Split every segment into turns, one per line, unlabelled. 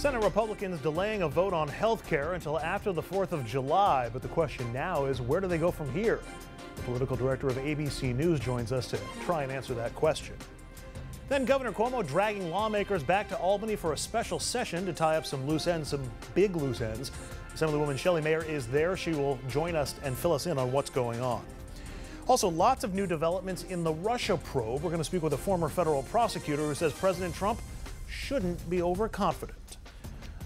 Senate Republicans delaying a vote on health care until after the 4th of July. But the question now is, where do they go from here? The political director of ABC News joins us to try and answer that question. Then Governor Cuomo dragging lawmakers back to Albany for a special session to tie up some loose ends, some big loose ends. Assemblywoman Shelley Mayer is there. She will join us and fill us in on what's going on. Also, lots of new developments in the Russia probe. We're going to speak with a former federal prosecutor who says President Trump shouldn't be overconfident.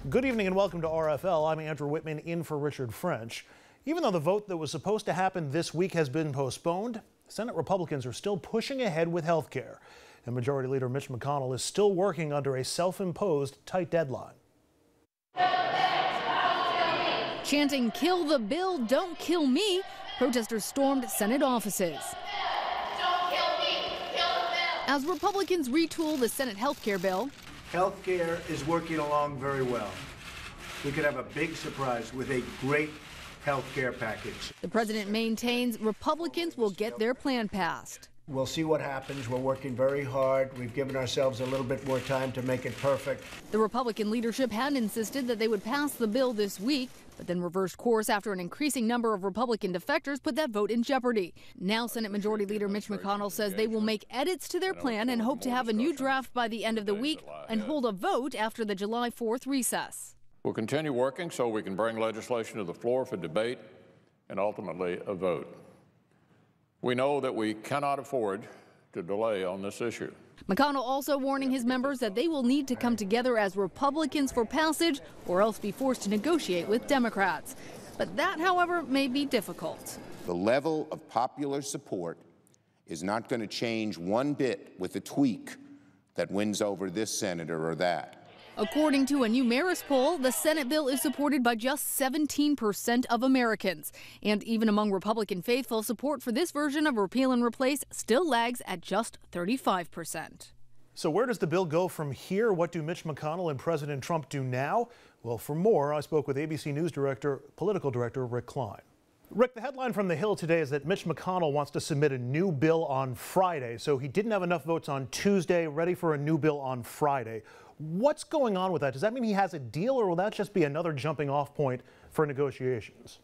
Good evening and welcome to RFL. I'm Andrew Whitman in for Richard French. Even though the vote that was supposed to happen this week has been postponed, Senate Republicans are still pushing ahead with health care. And Majority Leader Mitch McConnell is still working under a self-imposed tight deadline.
Chanting, "Kill the bill, don't kill me," protesters stormed Senate offices.
Don't kill me, kill the bill.
As Republicans retool the Senate health care bill,
health care is working along very well. We could have a big surprise with a great health care package.
the president maintains Republicans will get their plan passed.
We'll see what happens. We're working very hard. We've given ourselves a little bit more time to make it perfect.
The Republican leadership had insisted that they would pass the bill this week, but then reversed course after an increasing number of Republican defectors put that vote in jeopardy. Now Senate Majority Leader Mitch McConnell says they will make edits to their plan and hope to have a new draft by the end of the week and hold a vote after the July 4th recess.
We'll continue working so we can bring legislation to the floor for debate and ultimately a vote. We know that we cannot afford to delay on this issue.
McConnell also warning his members that they will need to come together as Republicans for passage or else be forced to negotiate with Democrats. But that, however, may be difficult.
The level of popular support is not going to change one bit with a tweak that wins over this senator or that.
According to a new Marist poll, the Senate bill is supported by just 17% of Americans. And even among Republican faithful, support for this version of repeal and replace still lags at just 35%.
So where does the bill go from here? What do Mitch McConnell and President Trump do now? Well, for more, I spoke with ABC News political director Rick Klein. Rick, the headline from The Hill today is that Mitch McConnell wants to submit a new bill on Friday. So he didn't have enough votes on Tuesday, ready for a new bill on Friday. What's going on with that? Does that mean he has a deal, or will that just be another jumping off point for negotiations?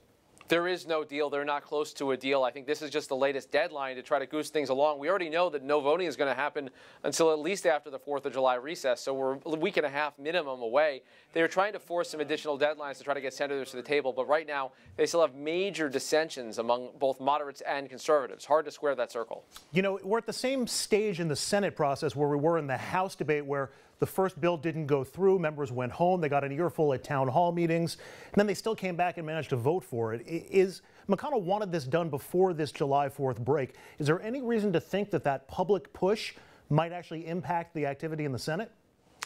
There is no deal. They're not close to a deal. I think this is just the latest deadline to try to goose things along. We already know that no voting is going to happen until at least after the 4th of July recess, so we're a week and a half minimum away. They're trying to force some additional deadlines to try to get senators to the table, but right now they still have major dissensions among both moderates and conservatives. Hard to square that circle. You know, we're at the same stage in the Senate process where we were in the House debate, where the first bill didn't go through. Members went home. They got an earful at town hall meetings. And then they still came back and managed to vote for it. McConnell wanted this done before this July 4th break. Is there any reason to think that that public push might actually impact the activity in the Senate?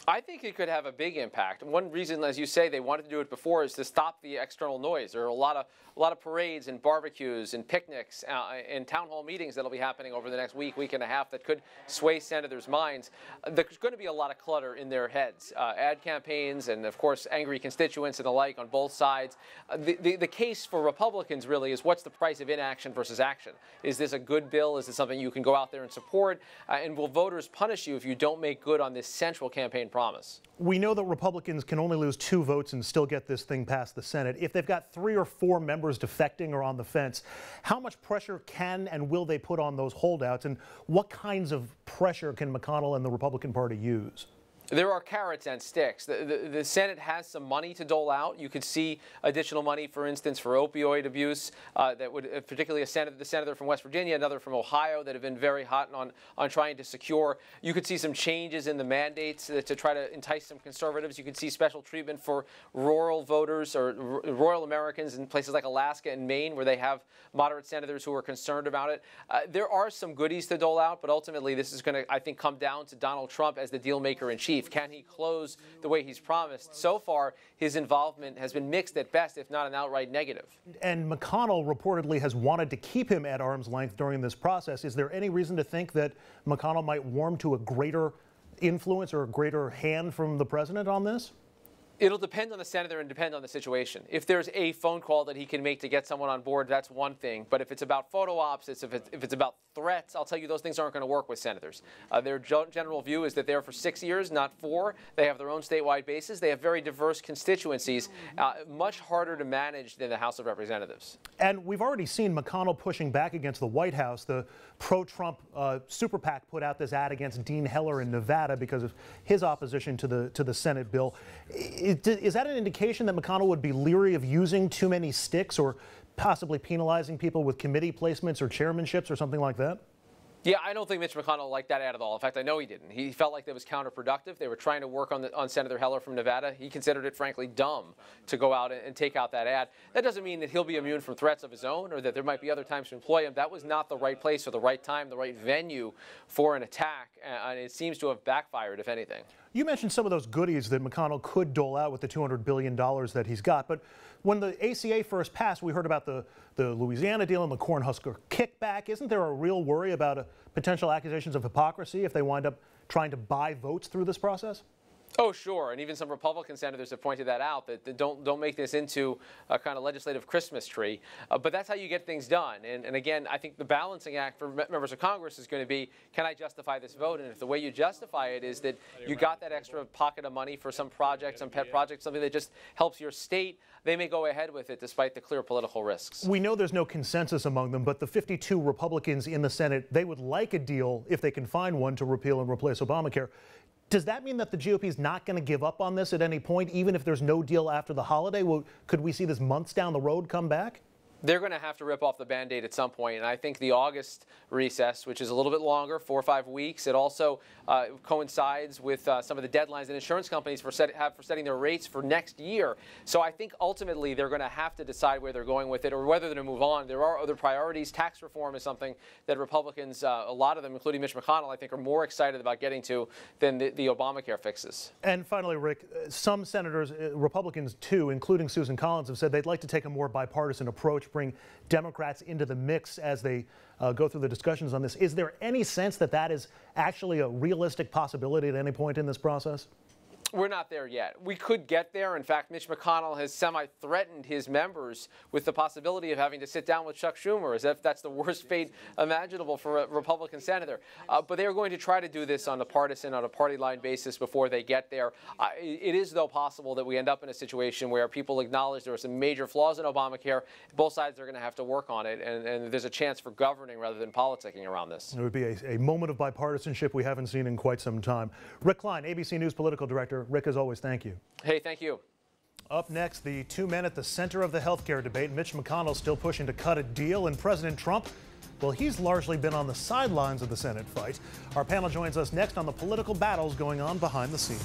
I think it could have a big impact. One reason, as you say, they wanted to do it before is to stop the external noise. There are a lot of parades and barbecues and picnics and town hall meetings that'll be happening over the next week and a half that could sway senators' minds. There's going to be a lot of clutter in their heads. Ad campaigns and, of course, angry constituents and the like on both sides. The case for Republicans really is, what's the price of inaction versus action? Is this a good bill? Is this something you can go out there and support? And will voters punish you if you don't make good on this central campaign promise? We know that Republicans can only lose 2 votes and still get this thing past the Senate. If they've got 3 or 4 members defecting or on the fence, how much pressure can and will they put on those holdouts, and what kinds of pressure can McConnell and the Republican Party use? There are carrots and sticks. The Senate has some money to dole out. You could see additional money, for instance, for opioid abuse, that would, particularly the senator from West Virginia, another from Ohio, that have been very hot on trying to secure. You could see some changes in the mandates to try to entice some conservatives. You could see special treatment for rural voters or rural Americans in places like Alaska and Maine, where they have moderate senators who are concerned about it. There are some goodies to dole out, but ultimately this is going to, I think, come down to Donald Trump as the deal maker in chief. Can he close the way he's promised? So far, his involvement has been mixed at best, if not an outright negative. And McConnell reportedly has wanted to keep him at arm's length during this process. Is there any reason to think that McConnell might warm to a greater influence or a greater hand from the president on this? It'll depend on the senator and depend on the situation. If there's a phone call that he can make to get someone on board, that's one thing. But if it's about photo ops, if it's about threats, I'll tell you those things aren't going to work with senators. Their general view is that they're for 6 years, not 4. They have their own statewide bases. They have very diverse constituencies, much harder to manage than the House of Representatives.
And we've already seen McConnell pushing back against the White House. The pro-Trump super PAC put out this ad against Dean Heller in Nevada because of his opposition to the Senate bill. Is that an indication that McConnell would be leery of using too many sticks or possibly penalizing people with committee placements or chairmanships or something like that?
Yeah, I don't think Mitch McConnell liked that at all. In fact, I know he didn't. He felt like that was counterproductive. They were trying to work on Senator Heller from Nevada. He considered it, frankly, dumb to go out and take out that ad. That doesn't mean that he'll be immune from threats of his own or that there might be other times to employ him. That was not the right place or the right time, the right venue for an attack, and it seems to have backfired, if anything. You
mentioned some of those goodies that McConnell could dole out with the $200 billion that he's got, but when the ACA first passed, we heard about the Louisiana deal and the Cornhusker kickback. Isn't there a real worry about potential accusations of hypocrisy if they wind up trying to buy votes through this process?
Oh, sure, and even some Republican senators have pointed that out, that don't make this into a kind of legislative Christmas tree. But that's how you get things done. And again, I think the balancing act for members of Congress is going to be, can I justify this vote? And if the way you justify it is that you got that extra pocket of money for some project, some pet project, something that just helps your state, they may go ahead with it despite the clear political risks.
We know there's no consensus among them, but the 52 Republicans in the Senate, they would like a deal, if they can find one, to repeal and replace Obamacare. Does that mean that the GOP is not going to give up on this at any point, even if there's no deal after the holiday? Could we see this months down the road come back?
They're going to have to rip off the Band-Aid at some point, and I think the August recess, which is a little bit longer, 4 or 5 weeks, it also coincides with some of the deadlines that insurance companies have for setting their rates for next year. So I think ultimately they're going to have to decide where they're going with it or whether they're going to move on. There are other priorities. Tax reform is something that Republicans, a lot of them, including Mitch McConnell, I think are more excited about getting to than the Obamacare fixes.
And finally, Rick, some senators, Republicans too, including Susan Collins, have said they'd like to take a more bipartisan approach, bring Democrats into the mix as they go through the discussions on this. Is there any sense that that is actually a realistic possibility at any point in this process?
We're not there yet. We could get there. In fact, Mitch McConnell has semi-threatened his members with the possibility of having to sit down with Chuck Schumer, as if that's the worst fate imaginable for a Republican senator. But they are going to try to do this on a partisan, on a party line basis before they get there. It is, though, possible that we end up in a situation where people acknowledge there are some major flaws in Obamacare. Both sides are going to have to work on it, and there's a chance for governing rather than politicking around this.
It would be a moment of bipartisanship we haven't seen in quite some time. Rick Klein, ABC News political director. Rick, as always, thank you.
Hey, thank you.
Up next, the two men at the center of the healthcare debate. Mitch McConnell still pushing to cut a deal, and President Trump, well, he's largely been on the sidelines of the Senate fight. Our panel joins us next on the political battles going on behind the scenes.